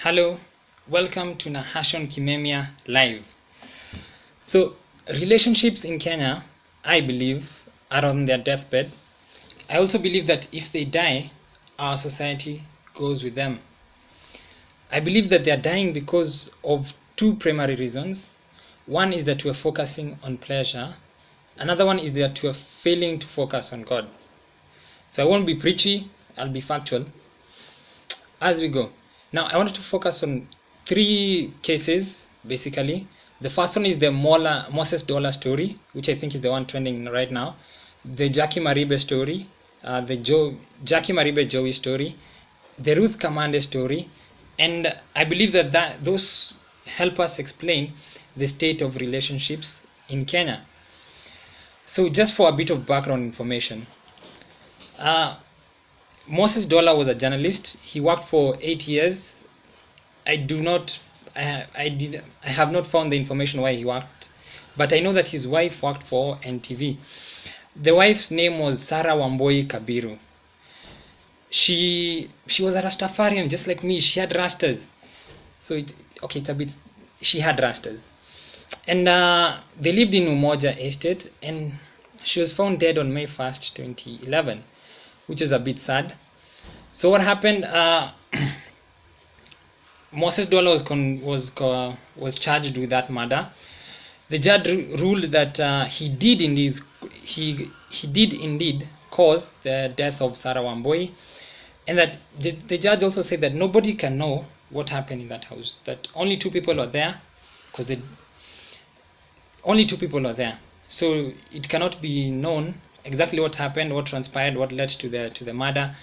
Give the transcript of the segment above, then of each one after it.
Hello, welcome to Nahashon Kimemia Live. So, relationships in Kenya, I believe, are on their deathbed. I also believe that if they die, our society goes with them. I believe that they are dying because of two primary reasons. One is that we're focusing on pleasure. Another one is that we're failing to focus on God. So I won't be preachy, I'll be factual as we go. Now, I wanted to focus on three cases, basically. The first one is the Moses Dola story, which I think is the one trending right now. The Jackie Maribe story, Jackie Maribe Joey story, the Ruth Kamande story, and I believe that those help us explain the state of relationships in Kenya. So just for a bit of background information, Moses Dola was a journalist. He worked for 8 years. I have not found the information why he worked, but I know that his wife worked for NTV. The wife's name was Sarah Wambui Kabiru. She was a Rastafarian, just like me. She had rastas. So she had rastas. And they lived in Umoja Estate, and she was found dead on May 1st, 2011, which is a bit sad. So what happened? Moses Dola was charged with that murder. The judge ruled that he did indeed cause the death of Sarah Wambui, and that the judge also said that nobody can know what happened in that house. That only two people are there, because only two people are there. So it cannot be known exactly what happened, what transpired, what led to the murder.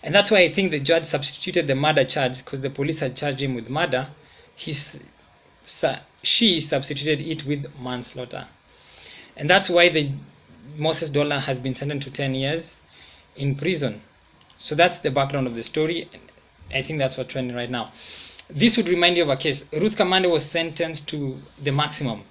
And that's why I think the judge substituted the murder charge, because the police had charged him with murder. She substituted it with manslaughter. And that's why Moses Dola has been sentenced to 10 years in prison. So that's the background of the story. I think that's what's trending right now. This would remind you of a case. Ruth Kamande was sentenced to the maximum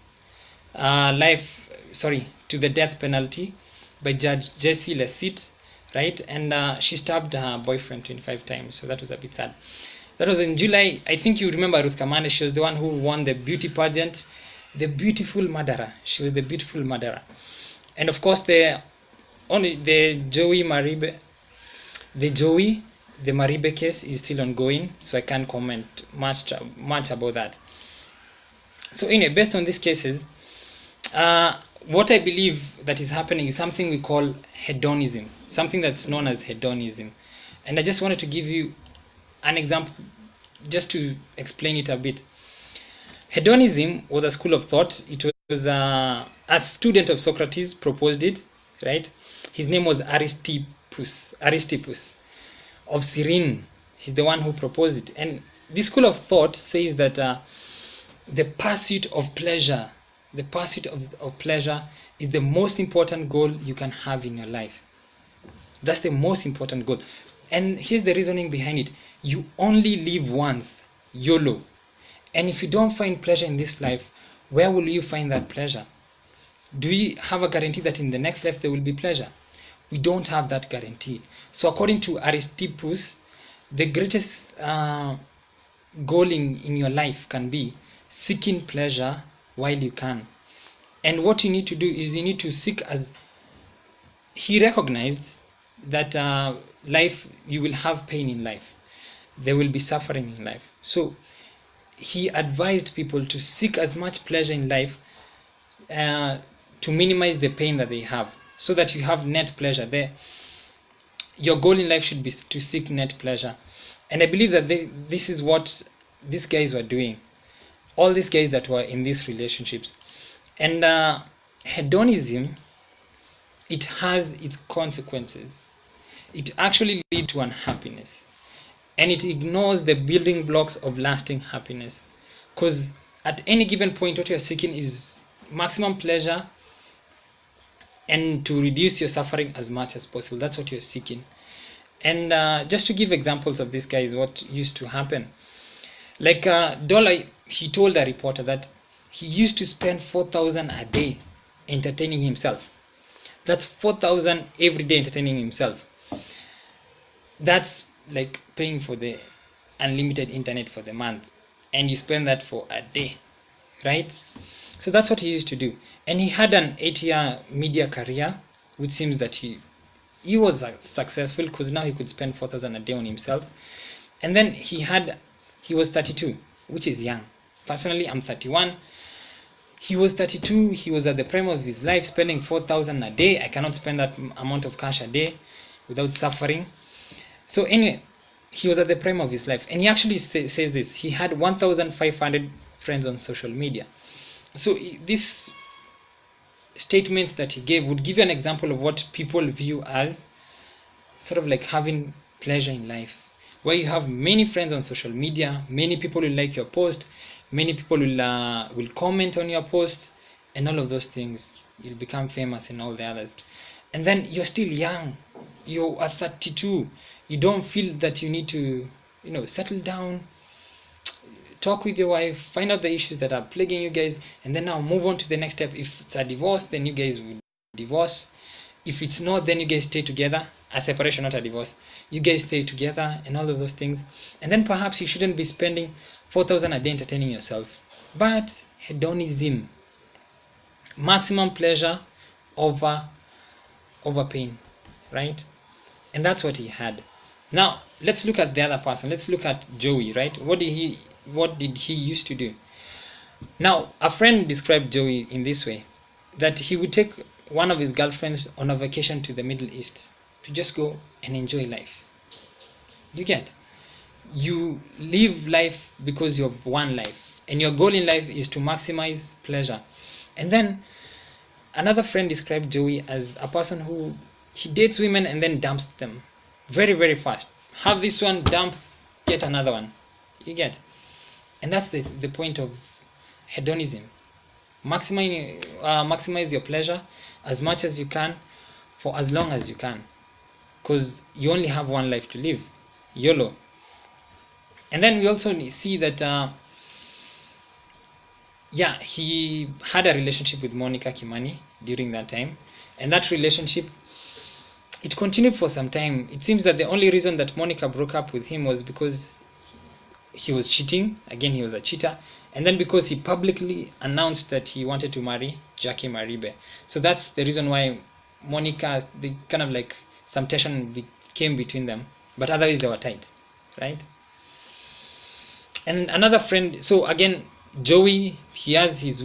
to the death penalty by Judge Jesse Lesit, right? And she stabbed her boyfriend 25 times. So that was a bit sad. That was in July. I think you remember Ruth Kamande. She was the one who won the beauty pageant, the beautiful murderer. She was the beautiful murderer. And of course, the Maribe case is still ongoing, so I can't comment much about that. So anyway, based on these cases, what I believe that is happening is something we call hedonism, something that's known as hedonism. And I just wanted to give you an example just to explain it a bit. Hedonism was a school of thought. It was a student of Socrates proposed it, right? His name was Aristippus of Cyrene. He's the one who proposed it. And this school of thought says that the pursuit of pleasure is the most important goal you can have in your life. That's the most important goal. And here's the reasoning behind it. You only live once, YOLO. And if you don't find pleasure in this life, where will you find that pleasure? Do we have a guarantee that in the next life there will be pleasure? We don't have that guarantee. So according to Aristippus, the greatest goal in your life can be seeking pleasure while you can. And what you need to do is you need to seek, as he recognized that life, you will have pain in life. There will be suffering in life. So he advised people to seek as much pleasure in life to minimize the pain that they have, so that you have net pleasure. Your goal in life should be to seek net pleasure. And I believe that this is what these guys were doing. All these guys that were in these relationships. And hedonism, it has its consequences. It actually leads to unhappiness. And it ignores the building blocks of lasting happiness. Because at any given point, what you're seeking is maximum pleasure and to reduce your suffering as much as possible. That's what you're seeking. And just to give examples of this guys, what used to happen. Like Dola, he told a reporter that he used to spend 4,000 a day entertaining himself. That's 4,000 every day entertaining himself. That's like paying for the unlimited internet for the month, and you spend that for a day, right? So that's what he used to do. And he had an 8-year media career, which seems that he was successful, because now he could spend 4,000 a day on himself. And then he was 32, which is young. Personally, I'm 31. He was 32. He was at the prime of his life, spending 4,000 a day. I cannot spend that amount of cash a day without suffering. So anyway, he was at the prime of his life, and he actually says this. He had 1,500 friends on social media. So these statements that he gave would give you an example of what people view as sort of like having pleasure in life, where you have many friends on social media, many people will like your post, many people will comment on your post, and all of those things. You'll become famous and all the others. And then you're still young. You are 32. You don't feel that you need to, settle down, talk with your wife, find out the issues that are plaguing you guys, and then now move on to the next step. If it's a divorce, then you guys will divorce. If it's not, then you guys stay together. A separation, not a divorce. You guys stay together and all of those things. And then perhaps you shouldn't be spending 4,000 a day entertaining yourself. But hedonism, maximum pleasure over pain, right? And that's what he had. Now let's look at the other person. Let's look at Joey, right? What did he used to do? Now, a friend described Joey in this way, that he would take one of his girlfriends on a vacation to the Middle East to just go and enjoy life. You get? You live life because you have one life, and your goal in life is to maximize pleasure. And then another friend described Joey as a person who he dates women and then dumps them very, very fast. Have this one, dump, get another one. You get? And that's the point of hedonism. Maximize your pleasure as much as you can for as long as you can, because you only have one life to live. YOLO. And then we also see that he had a relationship with Monica Kimani during that time, and that relationship, it continued for some time. It seems that the only reason that Monica broke up with him was because he was cheating. Again, he was a cheater. And then because he publicly announced that he wanted to marry Jackie Maribe. So that's the reason why Monica, some tension came between them. But otherwise they were tight, right? And another friend, so again, Joey, he's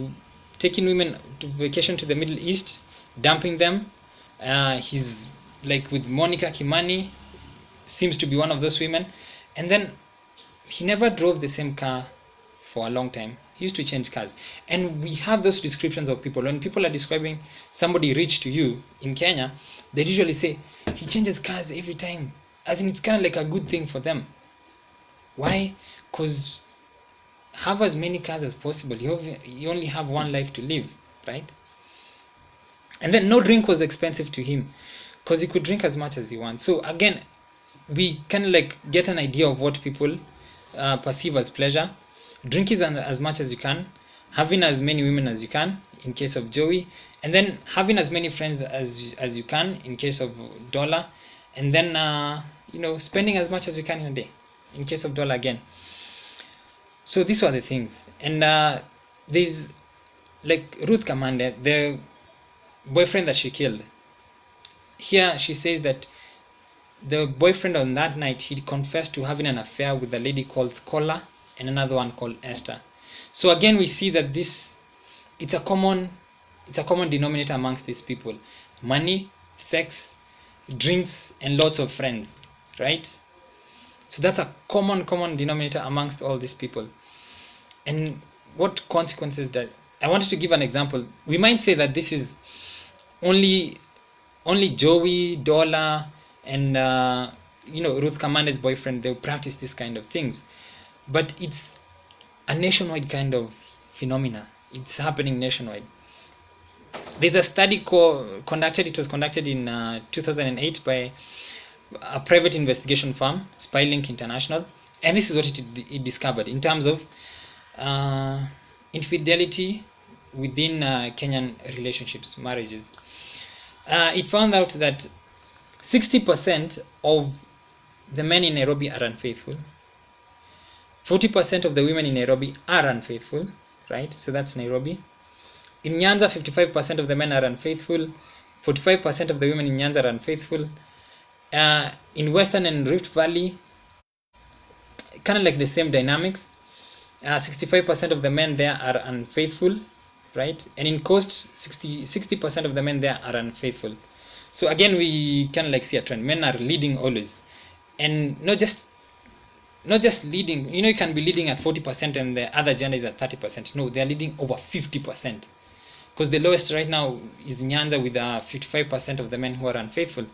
taking women to vacation to the Middle East, dumping them. He's like with Monica Kimani, seems to be one of those women. And then he never drove the same car for a long time. He used to change cars. And we have those descriptions of people. When people are describing somebody rich to you in Kenya, they usually say, he changes cars every time. As in, it's kind of like a good thing for them. Why? Because have as many cars as possible. You only have one life to live, right? And then no drink was expensive to him, because he could drink as much as he wants. So again, we kind of get an idea of what people perceive as pleasure. Drink as much as you can, having as many women as you can in case of Joey, and then having as many friends as you can in case of Dola, and then spending as much as you can in a day in case of Dola again. So these are the things. And there's like Ruth Kamande, the boyfriend that she killed. Here she says that the boyfriend on that night, he confessed to having an affair with a lady called Scholar and another one called Esther. So again, we see that it's a common denominator amongst these people: money, sex, drinks, and lots of friends, right? So that's a common denominator amongst all these people. And what consequences that I wanted to give an example. We might say that this is only Joey, Dola, and Ruth Kamande's boyfriend, they practice this kind of things. But it's a nationwide kind of phenomena. It's happening nationwide. There's a study conducted. It was conducted in 2008 by a private investigation firm, Spylink International, and this is what it discovered in terms of infidelity within Kenyan relationships, marriages. It found out that 60% of the men in Nairobi are unfaithful. 40% of the women in Nairobi are unfaithful, right? So that's Nairobi. In Nyanza, 55% of the men are unfaithful. 45% of the women in Nyanza are unfaithful. In Western and Rift Valley, kind of like the same dynamics. 65% of the men there are unfaithful, right? And in Coast, 60% of the men there are unfaithful. So again, we kind of like see a trend. Men are leading always, and not just leading. You can be leading at 40% and the other gender is at 30%. No, they are leading over 50%. Because the lowest right now is Nyanza with 55% of the men who are unfaithful.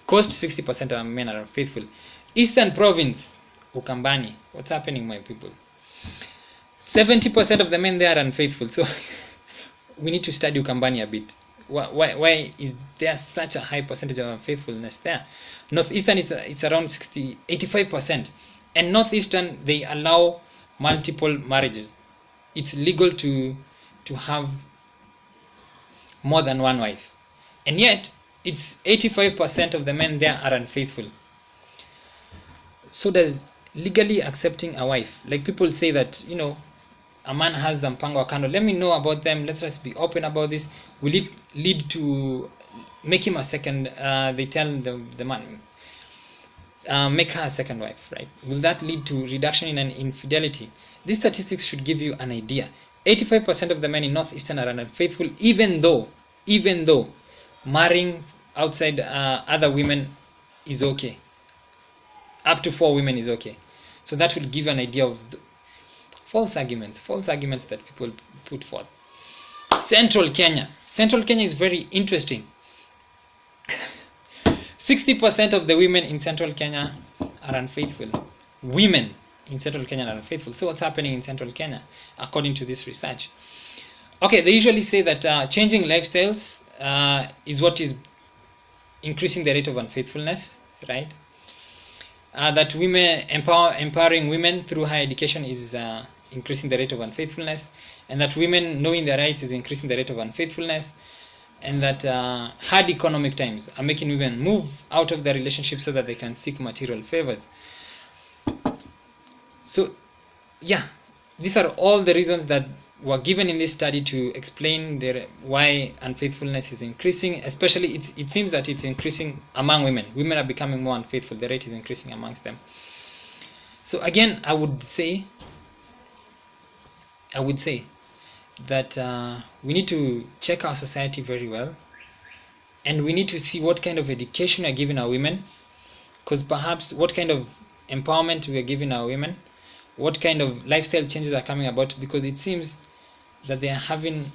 Coast, 60% of men are unfaithful. Eastern Province, Ukambani, what's happening, my people? 70% of the men there are unfaithful. So we need to study Ukambani a bit. Why is there such a high percentage of unfaithfulness there? Northeastern, it's around 85%. And Northeastern, they allow multiple marriages. It's legal to have more than one wife. And yet, it's 85% of the men there are unfaithful. So does legally accepting a wife, like people say that, a man has the mpango wa kando, let me know about them, let us be open about this, will it lead to make him a second, they tell the man, make her a second wife, right? Will that lead to reduction in an infidelity? These statistics should give you an idea. 85% of the men in Northeastern are unfaithful, even though marrying outside other women is okay. Up to 4 women is okay. So that will give an idea of the false arguments that people put forth. Central Kenya is very interesting. 60% of the women in Central Kenya are unfaithful. Women in Central Kenya are unfaithful. So what's happening in Central Kenya, according to this research? Okay, they usually say that changing lifestyles is what is increasing the rate of unfaithfulness, right? That women empowering women through higher education is increasing the rate of unfaithfulness, and that women knowing their rights is increasing the rate of unfaithfulness, and that hard economic times are making women move out of their relationship so that they can seek material favors. So, yeah, these are all the reasons that were given in this study to explain why unfaithfulness is increasing. Especially, it seems that it's increasing among women. Women are becoming more unfaithful. The rate is increasing amongst them. So again, I would say that we need to check our society very well, and we need to see what kind of education we are giving our women, because perhaps what kind of empowerment we are giving our women, what kind of lifestyle changes are coming about, because it seems that they are having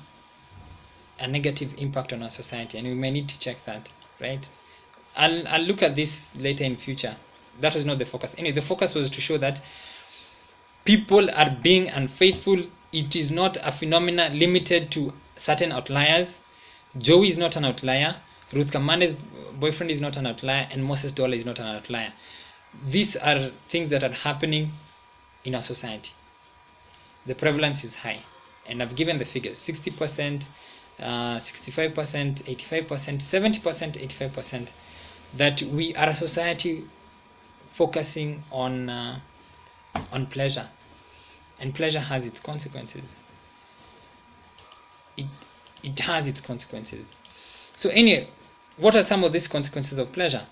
a negative impact on our society, and we may need to check that, right? I'll look at this later in future. That was not the focus. Anyway, the focus was to show that people are being unfaithful. It is not a phenomenon limited to certain outliers. Joey is not an outlier. Ruth Kamande's boyfriend is not an outlier, and Moses Dola is not an outlier. These are things that are happening in our society. The prevalence is high, and I've given the figures: 60%, 65%, 85%, 70%, 85%. That we are a society focusing on pleasure, and pleasure has its consequences. It has its consequences. So anyway, what are some of these consequences of pleasure?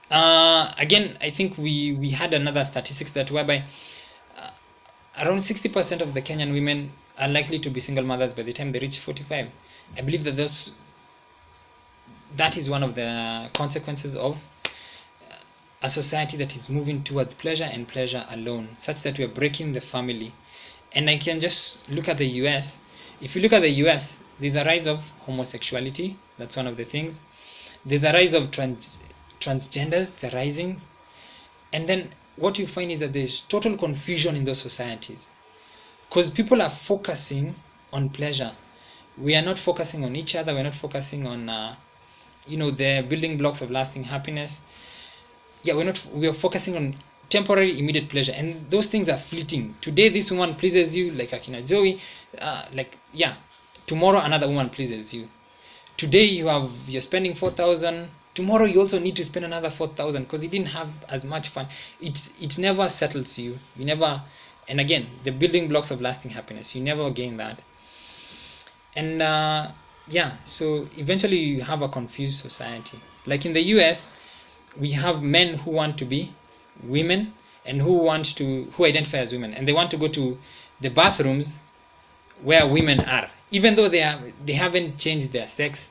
Again, I think we had another statistics that whereby around 60% of the Kenyan women are likely to be single mothers by the time they reach 45. I believe that that is one of the consequences of a society that is moving towards pleasure and pleasure alone, such that we are breaking the family. And I can just look at the US. If you look at the US, there's a rise of homosexuality. That's one of the things. There's a rise of transgenders. They're rising. And then what you find is that there's total confusion in those societies, because people are focusing on pleasure. We are not focusing on each other. We're not focusing on the building blocks of lasting happiness. Yeah, we are focusing on temporary immediate pleasure, and those things are fleeting. Today this woman pleases you, like Akina Joey, tomorrow another woman pleases you. Today you're spending 4,000 Tomorrow you also need to spend another 4,000 because you didn't have as much fun. It never settles you. You never, and again, the building blocks of lasting happiness, you never gain that. And yeah, so eventually you have a confused society. Like in the US, we have men who want to be women and who identify as women, and they want to go to the bathrooms where women are, even though they haven't changed their sex.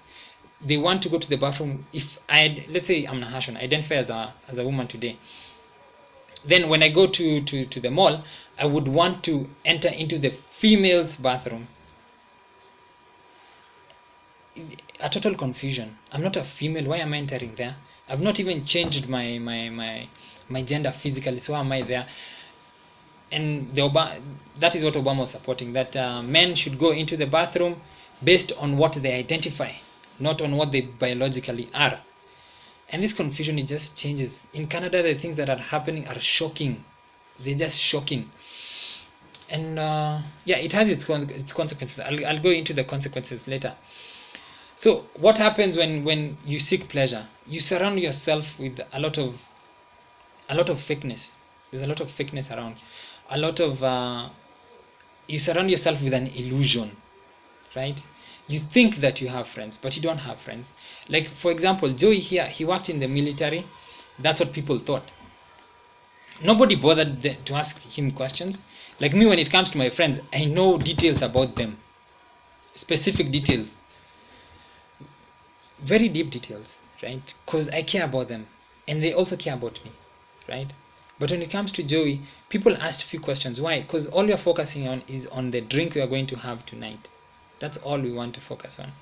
They want to go to the bathroom. If let's say I'm Nahashon, identify as a woman today, then when I go to the mall, I would want to enter into the female's bathroom. A total confusion. I'm not a female. Why am I entering there? I've not even changed my gender physically. So why am I there? And that is what Obama was supporting. That men should go into the bathroom based on what they identify, not on what they biologically are. And this confusion, it just changes. In Canada, the things that are happening are shocking. They're just shocking. And yeah, it has its consequences. I'll go into the consequences later. So what happens when you seek pleasure? You surround yourself with a lot of fakeness. There's a lot of fakeness around. A lot of you surround yourself with an illusion, right? You think that you have friends, but you don't have friends. Like, for example, Joey here, he worked in the military. That's what people thought. Nobody bothered to ask him questions. Like me, when it comes to my friends, I know details about them, specific details, very deep details, right? Because I care about them and they also care about me, right? But when it comes to Joey, people asked a few questions. Why? Because all you're focusing on is on the drink we are going to have tonight. That's all we want to focus on.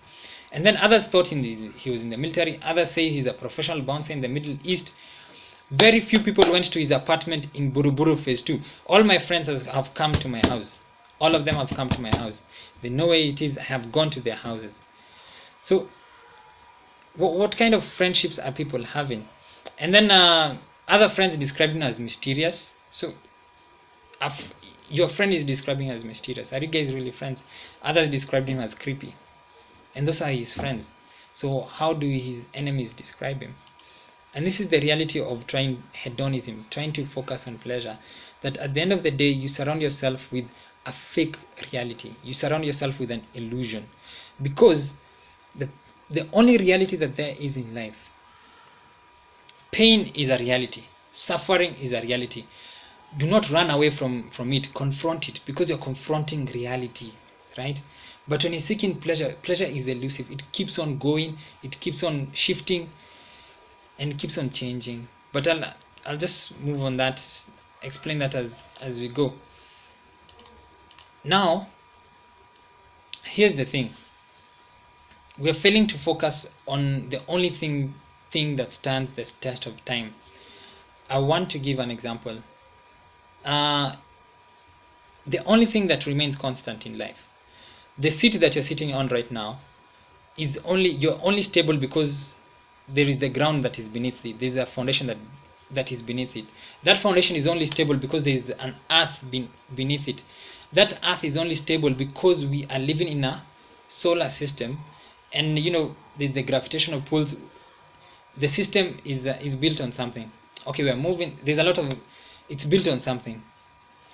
And then others thought he was in the military. Others say he's a professional bouncer in the Middle East. Very few people went to his apartment in Buruburu Phase 2. All my friends have come to my house. All of them have come to my house. They know where it is. I have gone to their houses. So what kind of friendships are people having? And then other friends describe him as mysterious. So your friend is describing him as mysterious. Are you guys really friends? Others described him as creepy. And those are his friends. So how do his enemies describe him? And this is the reality of trying hedonism, trying to focus on pleasure. That at the end of the day, you surround yourself with a fake reality. You surround yourself with an illusion. Because the only reality that there is in life, pain is a reality. Suffering is a reality. Do not run away from it. Confront it, because you're confronting reality, right? But when you're seeking pleasure, pleasure is elusive. It keeps on going. It keeps on shifting. And it keeps on changing. But I'll just move on that, explain that as we go. Now, here's the thing. We're failing to focus on the only thing that stands the test of time. I want to give an example. The only thing that remains constant in life, the seat that you're sitting on right now, you're only stable because there is the ground that is beneath it. There's a foundation that is beneath it. That foundation is only stable because there is an earth beneath it. That earth is only stable because we are living in a solar system, and the gravitational pulls. The system is built on something. Okay, we are moving. There's a lot of it's built on something,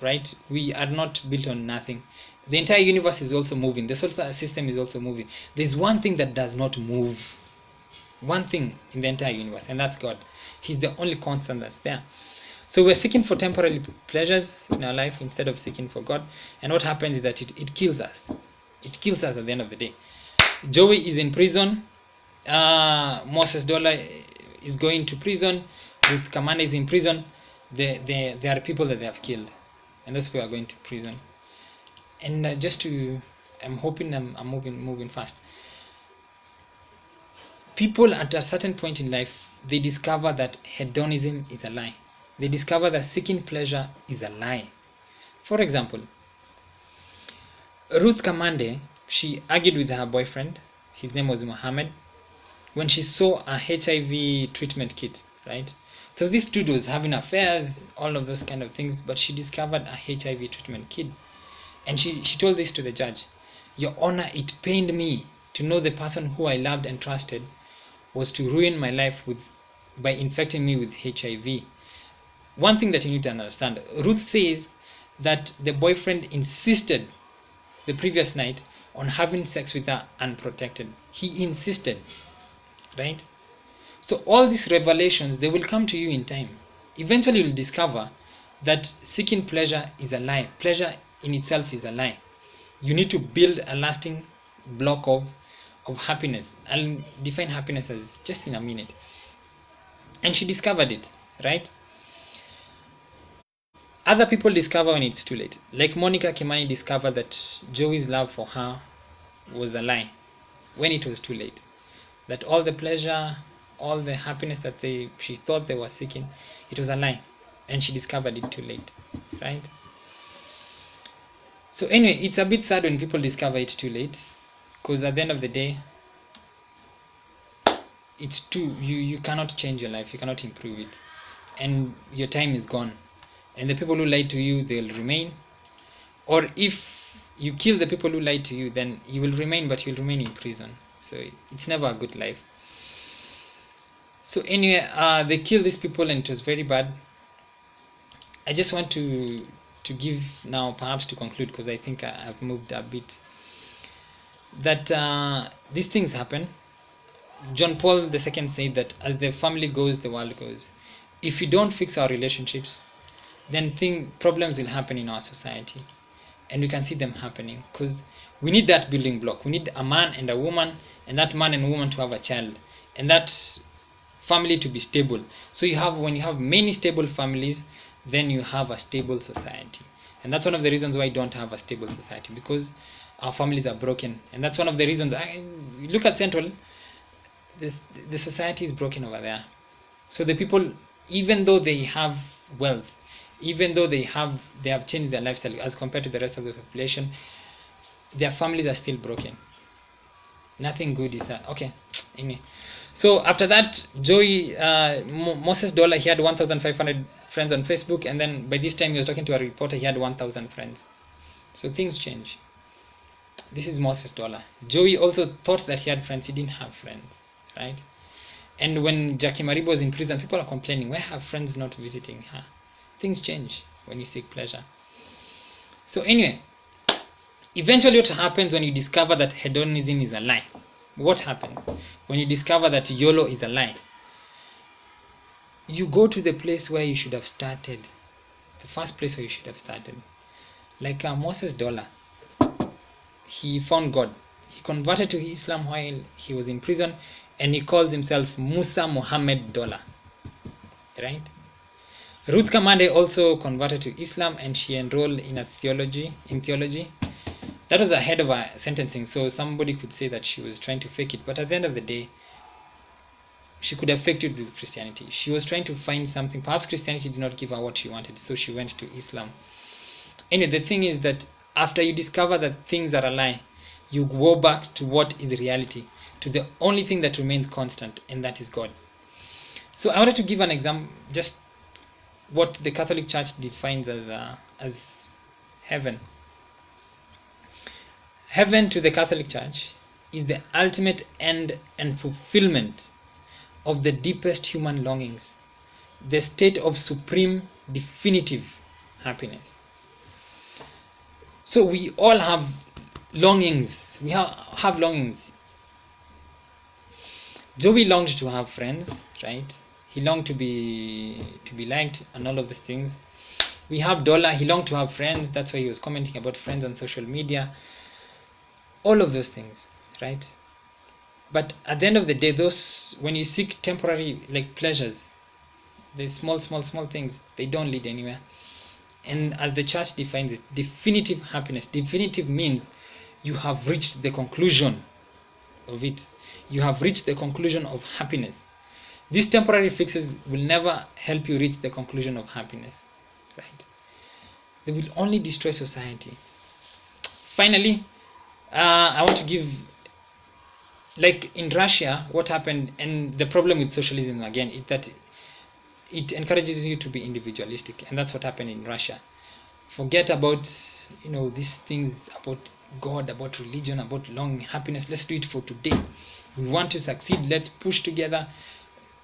right? We are not built on nothing. The entire universe is also moving. The solar system is also moving. There's one thing that does not move. One thing in the entire universe, and that's God. He's the only constant that's there. So we're seeking for temporary pleasures in our life instead of seeking for God. And what happens is that it kills us. It kills us at the end of the day. Joey is in prison. Moses Dola is going to prison. Ruth Kamande is in prison. There are people that they have killed, and those people are going to prison. And I'm hoping I'm moving fast. People at a certain point in life, they discover that hedonism is a lie. They discover that seeking pleasure is a lie. For example, Ruth Kamande, she argued with her boyfriend. His name was Mohammed. When she saw a HIV treatment kit, right? So this dude was having affairs, all of those kind of things, but she discovered a HIV treatment kit. And she told this to the judge. Your Honor, it pained me to know the person who I loved and trusted was to ruin my life by infecting me with HIV. One thing that you need to understand, Ruth says that the boyfriend insisted the previous night on having sex with her unprotected. He insisted, right? So all these revelations, they will come to you in time. Eventually you'll discover that seeking pleasure is a lie. Pleasure in itself is a lie. You need to build a lasting block of happiness. I'll define happiness as just in a minute. And she discovered it, right? Other people discover when it's too late. Like Monica Kimani discovered that Joey's love for her was a lie when it was too late. That all the pleasure, all the happiness that she thought they were seeking, it was a lie. And she discovered it too late, right? So anyway, it's a bit sad when people discover it too late, because at the end of the day, you cannot change your life, you cannot improve it, and your time is gone. And the people who lied to you, they'll remain. Or if you kill the people who lied to you, then you will remain, but you'll remain in prison. So it's never a good life. So anyway, they killed these people and it was very bad. I just want to give now, perhaps to conclude, because I think I've moved a bit, that these things happen. John Paul II said that as the family goes, the world goes. If we don't fix our relationships, then problems will happen in our society, and we can see them happening, because we need that building block. We need a man and a woman, and that man and woman to have a child, and that family to be stable. So when you have many stable families, then you have a stable society. And that's one of the reasons why I don't have a stable society, because our families are broken. And that's one of the reasons look at Central, the society is broken over there. So the people, even though they have wealth, even though they have changed their lifestyle as compared to the rest of the population, their families are still broken. Nothing good is that. Okay, anyway. So after that, Moses Dola, he had 1,500 friends on Facebook, and then by this time he was talking to a reporter, he had 1,000 friends. So things change. This is Moses Dola. Joey also thought that he had friends. He didn't have friends, right? And when Jackie Maribo was in prison, people are complaining, why have friends not visiting her? Things change when you seek pleasure. So anyway, eventually what happens when you discover that hedonism is a lie? What happens when you discover that YOLO is a lie? You go to the place where you should have started, the first place where you should have started. Like Moses Dola, he found God. He converted to Islam while he was in prison, and he calls himself Musa Muhammad Dola, right? Ruth Kamande also converted to Islam, and she enrolled in theology. That was ahead of her sentencing, so somebody could say that she was trying to fake it, but at the end of the day, she could have faked it with Christianity. She was trying to find something. Perhaps Christianity did not give her what she wanted, so she went to Islam. Anyway, the thing is that after you discover that things are a lie, you go back to what is reality, to the only thing that remains constant, and that is God. So I wanted to give an example, just what the Catholic Church defines as heaven. Heaven to the Catholic Church is the ultimate end and fulfillment of the deepest human longings, the state of supreme, definitive happiness. So we all have longings. We have longings. Joey longed to have friends, right? He longed to be liked and all of these things. We have Dola. He longed to have friends. That's why he was commenting about friends on social media. All of those things, right? But at the end of the day, when you seek temporary pleasures, the small things, they don't lead anywhere. And as the church defines it, definitive happiness. Definitive means you have reached the conclusion of it. You have reached the conclusion of happiness. These temporary fixes will never help you reach the conclusion of happiness, right? They will only destroy society. Finally, I want to give, like in Russia, what happened, and the problem with socialism again is that it encourages you to be individualistic, and that's what happened in Russia. Forget about these things about God, about religion, about longing, happiness. Let's do it for today. We want to succeed. Let's push together.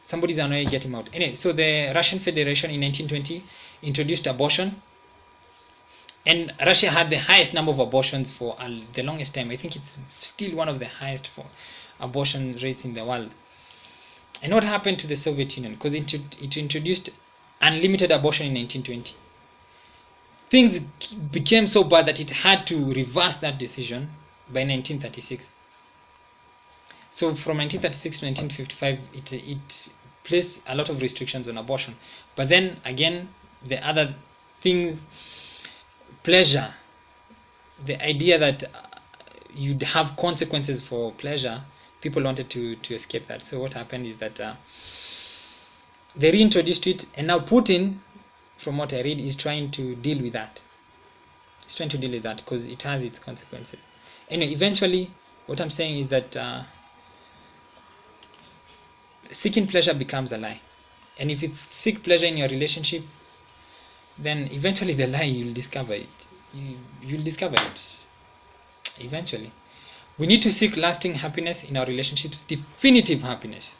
Somebody's annoyed, get him out. Anyway, so the Russian Federation in 1920 introduced abortion. And Russia had the highest number of abortions for the longest time. I think it's still one of the highest for abortion rates in the world. And what happened to the Soviet Union? Because it introduced unlimited abortion in 1920. Things became so bad that it had to reverse that decision by 1936. So from 1936 to 1955, it placed a lot of restrictions on abortion. But then again, the other things, pleasure, the idea that you'd have consequences for pleasure, people wanted to escape that. So what happened is that they reintroduced it, and now Putin, from what I read, is trying to deal with that. He's trying to deal with that because it has its consequences. Anyway, eventually, what I'm saying is that seeking pleasure becomes a lie. And if you seek pleasure in your relationship, then eventually the lie, you'll discover it. You'll discover it. Eventually. We need to seek lasting happiness in our relationships, definitive happiness.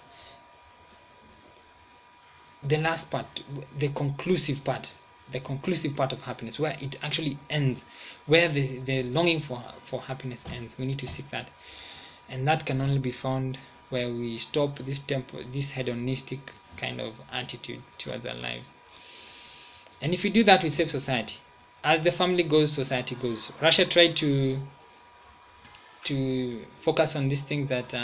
The last part, the conclusive part of happiness, where it actually ends, where the longing for happiness ends. We need to seek that. And that can only be found where we stop this hedonistic kind of attitude towards our lives. And if we do that, we save society. As the family goes, society goes. Russia tried to focus on these things that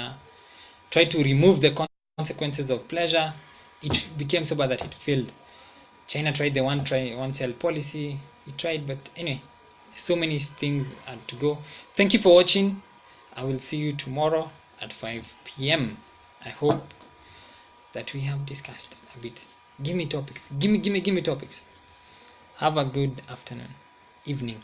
tried to remove the consequences of pleasure. It became so bad that it failed. China tried the one cell policy. It tried, but anyway, so many things had to go. Thank you for watching. I will see you tomorrow at 5 p.m. I hope that we have discussed a bit. Give me topics. Give me topics. Have a good afternoon, evening.